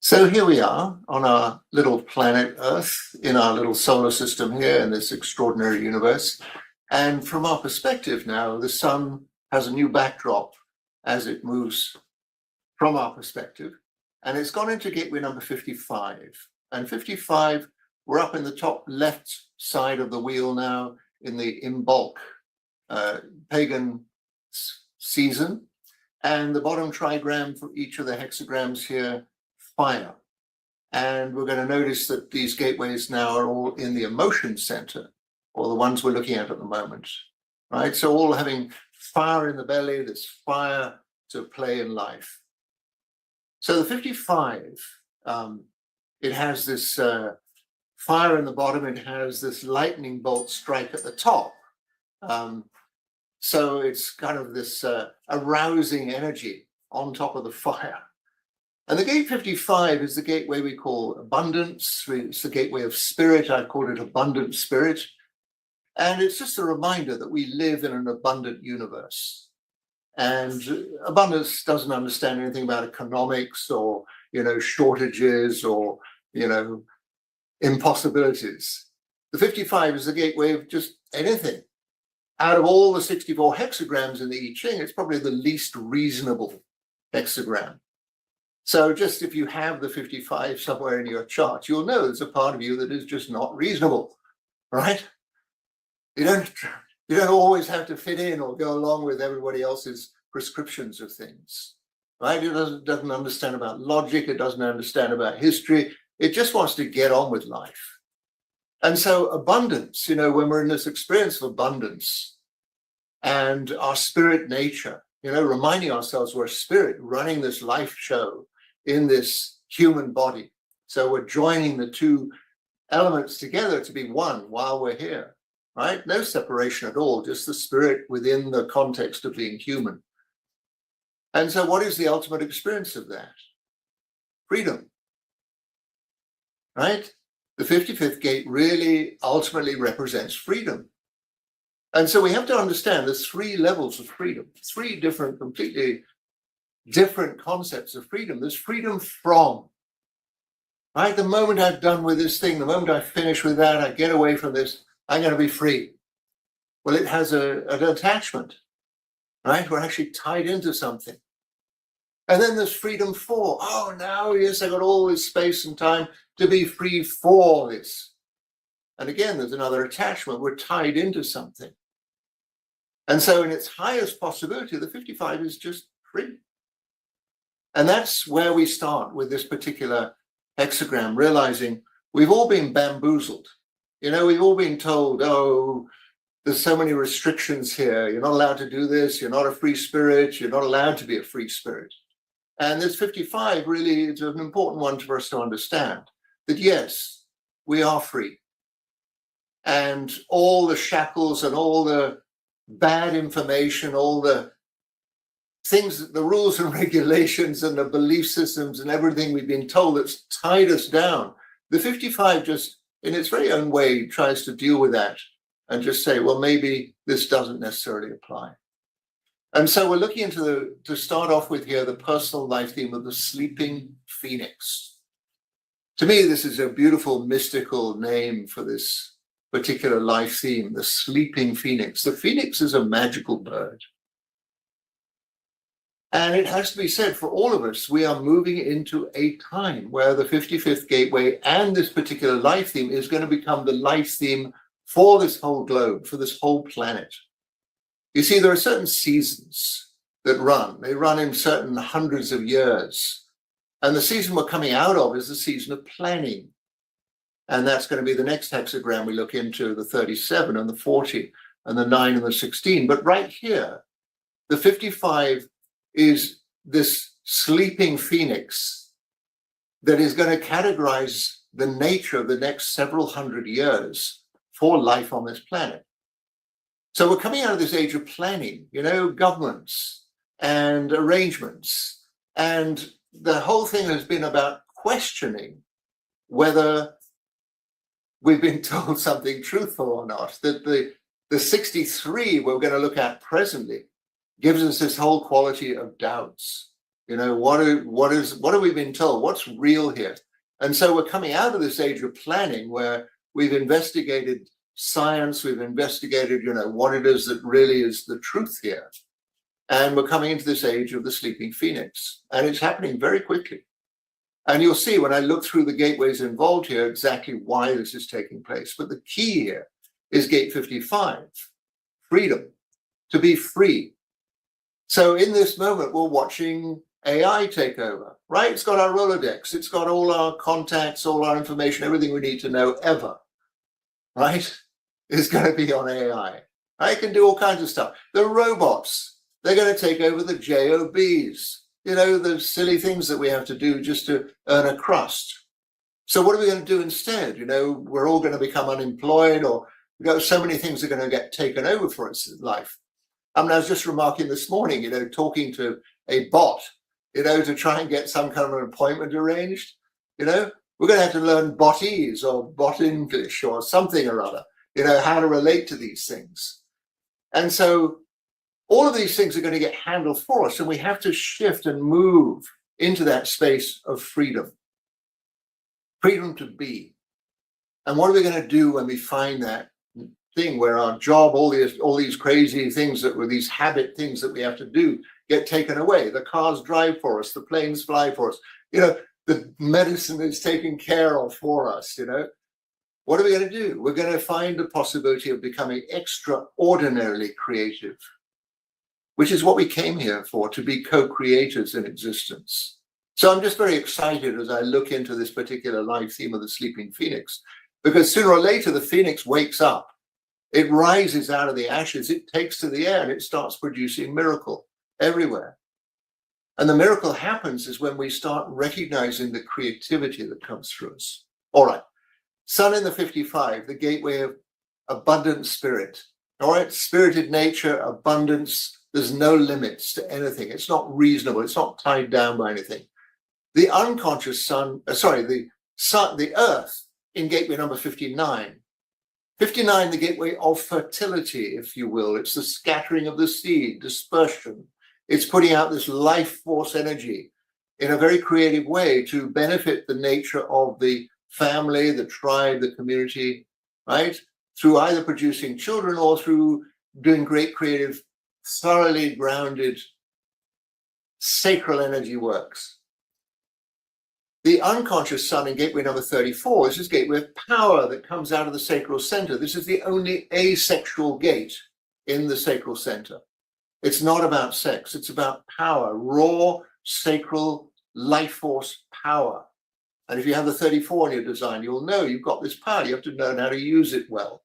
So here we are on our little planet Earth, in our little solar system here in this extraordinary universe. And from our perspective now, the sun has a new backdrop as it moves from our perspective. And it's gone into gateway number 55. And 55, we're up in the top left side of the wheel now in the Imbolc pagan season. And the bottom trigram for each of the hexagrams here, fire. And we're going to notice that these gateways now are all in the emotion center, or the ones we're looking at the moment, right? So all having fire in the belly, this fire to play in life. So the 55, it has this fire in the bottom, it has this lightning bolt strike at the top. So it's kind of this arousing energy on top of the fire. And the gate 55 is the gateway we call abundance. It's the gateway of spirit. I call it abundant spirit. And it's just a reminder that we live in an abundant universe. And abundance doesn't understand anything about economics or, shortages or, impossibilities. The 55 is the gateway of just anything. Out of all the 64 hexagrams in the I Ching, it's probably the least reasonable hexagram. So just if you have the 55 somewhere in your chart, you'll know there's a part of you that is just not reasonable, right? You don't always have to fit in or go along with everybody else's prescriptions of things, right? It doesn't understand about logic. It doesn't understand about history. It just wants to get on with life. And so abundance, when we're in this experience of abundance and our spirit nature, reminding ourselves we're a spirit running this life show in this human body. So we're joining the two elements together to be one while we're here, right? No separation at all, just the spirit within the context of being human. And so what is the ultimate experience of that? Freedom, right? The 55th gate really ultimately represents freedom. And so we have to understand there's three levels of freedom, three different, completely different concepts of freedom. There's freedom from, right? The moment I've done with this thing, the moment I finish with that, I get away from this, I'm going to be free. Well, it has an attachment, right? We're actually tied into something. And then there's freedom for, now, yes, I got all this space and time to be free for this. And again, there's another attachment. We're tied into something. And so in its highest possibility, the 55 is just free. And that's where we start with this particular hexagram, realizing we've all been bamboozled. We've all been told, there's so many restrictions here. You're not allowed to do this. You're not a free spirit. You're not allowed to be a free spirit. And this 55 really is an important one for us to understand that, yes, we are free. And all the shackles and all the bad information, all the things, the rules and regulations and the belief systems and everything we've been told that's tied us down. The 55 just, in its very own way, tries to deal with that and just say, well, maybe this doesn't necessarily apply. And so we're looking into to start off with here, the personal life theme of the sleeping phoenix. To me, this is a beautiful mystical name for this particular life theme, the sleeping phoenix. The phoenix is a magical bird. And it has to be said, for all of us, we are moving into a time where the 55th gateway and this particular life theme is going to become the life theme for this whole globe, for this whole planet. You see, there are certain seasons that run. They run in certain hundreds of years. And the season we're coming out of is the season of planning. And that's going to be the next hexagram we look into, the 37 and the 40 and the 9 and the 16. But right here, the 55 is this sleeping phoenix that is going to categorize the nature of the next several hundred years for life on this planet. So we're coming out of this age of planning, governments and arrangements. And the whole thing has been about questioning whether we've been told something truthful or not. That the 63 we're going to look at presently gives us this whole quality of doubts. What have we been told? What's real here? And so we're coming out of this age of planning where we've investigated science, we've investigated, what it is that really is the truth here. And we're coming into this age of the sleeping phoenix. And it's happening very quickly. And you'll see when I look through the gateways involved here exactly why this is taking place. But the key here is gate 55, freedom, to be free. So in this moment, we're watching AI take over, right? It's got our Rolodex, it's got all our contacts, all our information, everything we need to know ever, right? Is going to be on AI. I can do all kinds of stuff. The robots, they're going to take over the JOBs, the silly things that we have to do just to earn a crust. So what are we going to do instead? We're all going to become unemployed, or we've got so many things that are going to get taken over for us in life. I was just remarking this morning, talking to a bot, to try and get some kind of an appointment arranged. We're going to have to learn botese or bot English or something or other, how to relate to these things. And so all of these things are going to get handled for us, and we have to shift and move into that space of freedom to be. And what are we going to do when we find that thing where our job, all these crazy things that were these habit things that we have to do, get taken away? The cars drive for us, the planes fly for us, the medicine is taken care of for us. What are we going to do? We're going to find the possibility of becoming extraordinarily creative, which is what we came here for, to be co-creators in existence. So I'm just very excited as I look into this particular live theme of the sleeping phoenix, because sooner or later the phoenix wakes up, it rises out of the ashes, it takes to the air, and it starts producing miracle everywhere. And the miracle happens is when we start recognizing the creativity that comes through us. All right, Sun in the 55, the gateway of abundant spirit. All right, spirited nature, abundance, there's no limits to anything. It's not reasonable, it's not tied down by anything. The unconscious the earth in gateway number 59. 59, the gateway of fertility, if you will. It's the scattering of the seed, dispersion. It's putting out this life force energy in a very creative way to benefit the nature of the family, the tribe, the community, right? Through either producing children or through doing great creative, thoroughly grounded, sacral energy works. The unconscious sun in gateway number 34, this is gateway of power that comes out of the sacral center. This is the only asexual gate in the sacral center. It's not about sex, it's about power, raw, sacral, life force power. And if you have the 34 in your design, you'll know you've got this power. You have to learn how to use it well.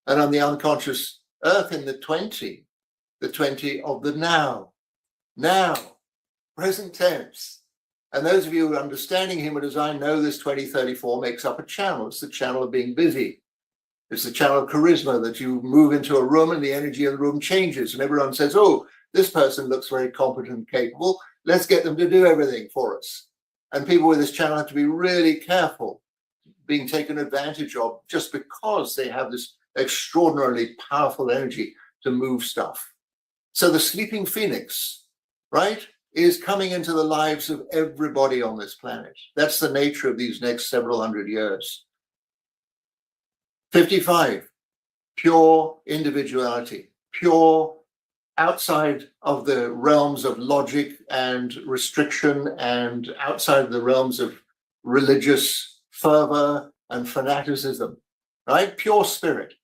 And on the unconscious earth in the 20 of the now, present tense. And those of you who are understanding human design know this 2034 makes up a channel. It's the channel of being busy. It's the channel of charisma, that you move into a room and the energy of the room changes. And everyone says, oh, this person looks very competent and capable. Let's get them to do everything for us. And people with this channel have to be really careful being taken advantage of just because they have this extraordinarily powerful energy to move stuff. So the sleeping phoenix, right, is coming into the lives of everybody on this planet. That's the nature of these next several hundred years. 55, pure individuality, pure outside of the realms of logic and restriction and outside the realms of religious fervor and fanaticism, right? Pure spirit.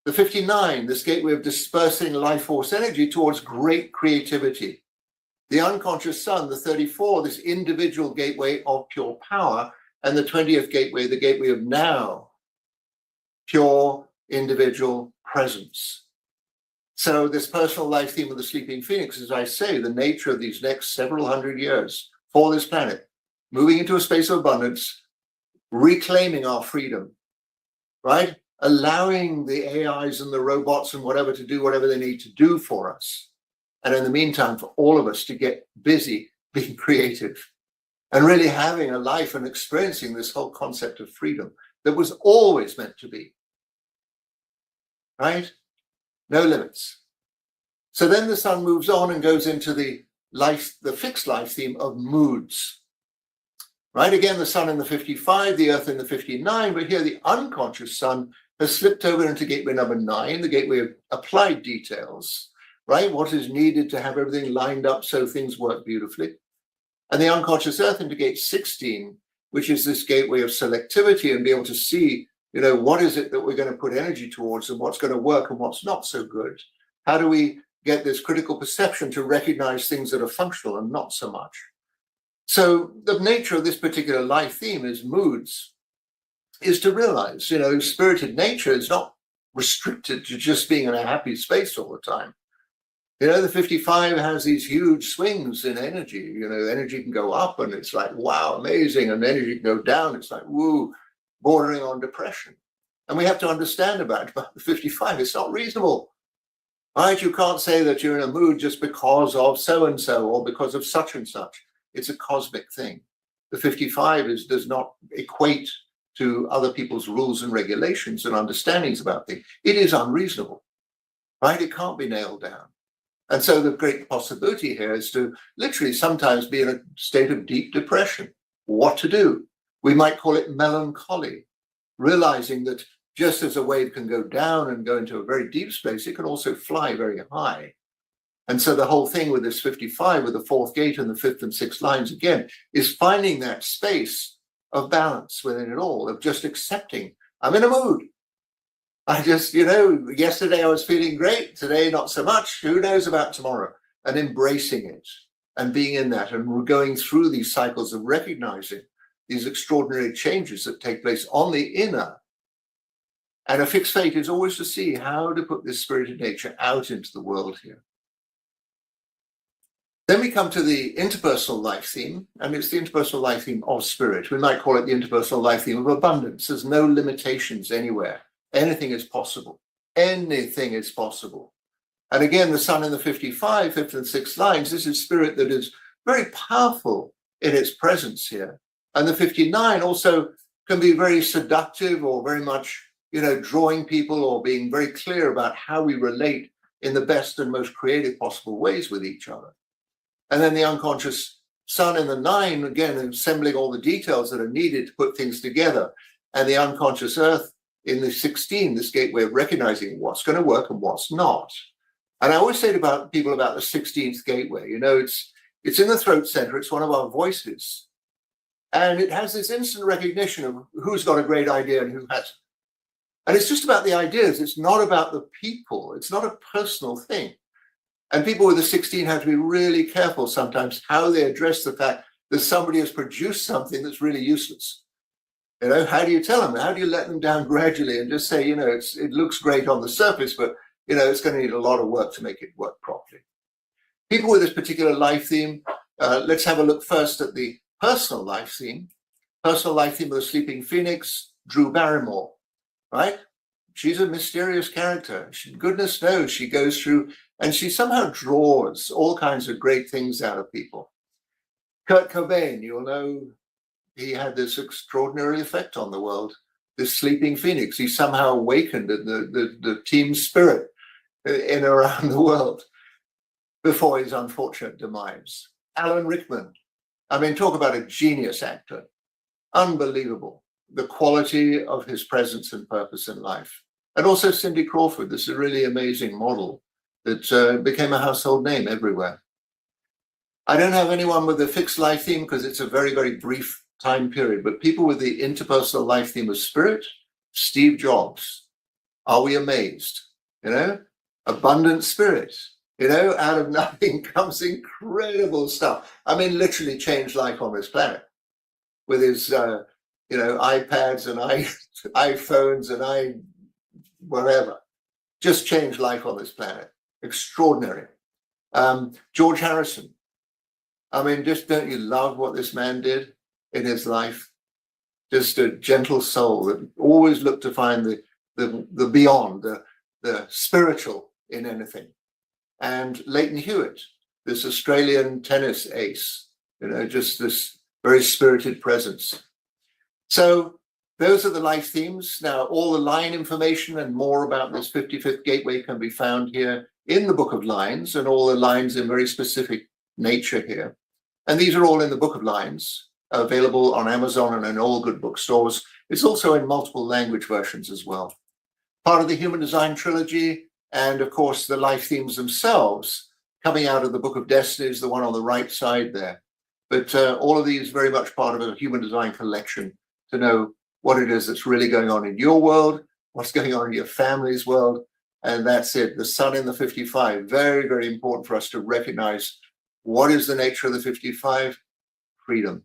The 59, this gateway of dispersing life force energy towards great creativity. The unconscious sun, the 34, this individual gateway of pure power, and the 20th gateway, the gateway of now, pure individual presence. So this personal life theme of the sleeping phoenix, as I say, the nature of these next several hundred years for this planet, moving into a space of abundance, reclaiming our freedom, right? Allowing the AIs and the robots and whatever to do whatever they need to do for us. And in the meantime, for all of us to get busy being creative and really having a life and experiencing this whole concept of freedom that was always meant to be, right? No limits. So then the sun moves on and goes into the the fixed life theme of moods. Right, again, the sun in the 55, the earth in the 59, but here the unconscious sun has slipped over into gateway number 9, the gateway of applied details, right? What is needed to have everything lined up so things work beautifully. And the unconscious earth into gate 16, which is this gateway of selectivity and be able to see, what is it that we're going to put energy towards and what's going to work and what's not so good. How do we get this critical perception to recognize things that are functional and not so much? So the nature of this particular life theme is moods, is to realize, spirited nature is not restricted to just being in a happy space all the time. The 55 has these huge swings in energy. Energy can go up and it's like, wow, amazing. And energy can go down. It's like, woo, bordering on depression. And we have to understand about the 55. It's not reasonable. Right? You can't say that you're in a mood just because of so-and-so or because of such and such. It's a cosmic thing. The 55 does not equate to other people's rules and regulations and understandings about things. It is unreasonable, right? It can't be nailed down. And so the great possibility here is to literally sometimes be in a state of deep depression. What to do? We might call it melancholy, realizing that just as a wave can go down and go into a very deep space, it can also fly very high. And so the whole thing with this 55, with the fourth gate and the fifth and sixth lines again, is finding that space of balance within it all, of just accepting, I'm in a mood. I just, yesterday I was feeling great, today not so much, who knows about tomorrow? And embracing it and being in that, and we're going through these cycles of recognizing these extraordinary changes that take place on the inner. And a fixed fate is always to see how to put this spirited nature out into the world here. Then we come to the interpersonal life theme, and it's the interpersonal life theme of spirit. We might call it the interpersonal life theme of abundance. There's no limitations anywhere. Anything is possible. Anything is possible. And again, the sun in the 55, fifth and sixth lines, this is spirit that is very powerful in its presence here. And the 59 also can be very seductive or very much, drawing people or being very clear about how we relate in the best and most creative possible ways with each other. And then the unconscious sun in the 9, again, assembling all the details that are needed to put things together. And the unconscious earth in the 16, this gateway of recognizing what's going to work and what's not. And I always say to people about the 16th gateway, it's in the throat center. It's one of our voices. And it has this instant recognition of who's got a great idea and who hasn't. And it's just about the ideas. It's not about the people. It's not a personal thing. And people with the 16 have to be really careful sometimes how they address the fact that somebody has produced something that's really useless. How do you tell them? How do you let them down gradually and just say, it looks great on the surface, but, it's going to need a lot of work to make it work properly. People with this particular life theme, let's have a look first at the personal life theme. Personal life theme of the Sleeping Phoenix, Drew Barrymore, right? She's a mysterious character. Goodness knows she goes through, and she somehow draws all kinds of great things out of people. Kurt Cobain, you'll know, he had this extraordinary effect on the world. This sleeping phoenix, he somehow awakened the team spirit in around the world before his unfortunate demise. Alan Rickman, talk about a genius actor. Unbelievable, the quality of his presence and purpose in life. And also Cindy Crawford, this is a really amazing model that became a household name everywhere. I don't have anyone with a fixed life theme because it's a very, very brief time period, but people with the interpersonal life theme of spirit, Steve Jobs. Are we amazed? Abundant spirit. Out of nothing comes incredible stuff. Literally changed life on this planet with his, iPads and iPhones and whatever. Just changed life on this planet. Extraordinary. George Harrison. Just don't you love what this man did in his life? Just a gentle soul that always looked to find the beyond, the spiritual in anything. And Leighton Hewitt, this Australian tennis ace, just this very spirited presence. So those are the life themes. Now, all the line information and more about this 55th gateway can be found here in the Book of Lines, and all the lines in very specific nature here. And these are all in the Book of Lines, available on Amazon and in all good bookstores. It's also in multiple language versions as well. Part of the Human Design trilogy, and of course the life themes themselves, coming out of the Book of Destiny is the one on the right side there. But all of these very much part of a Human Design collection to know what it is that's really going on in your world, what's going on in your family's world. And that's it, the sun in the 55. Very, very important for us to recognize what is the nature of the 55? Freedom.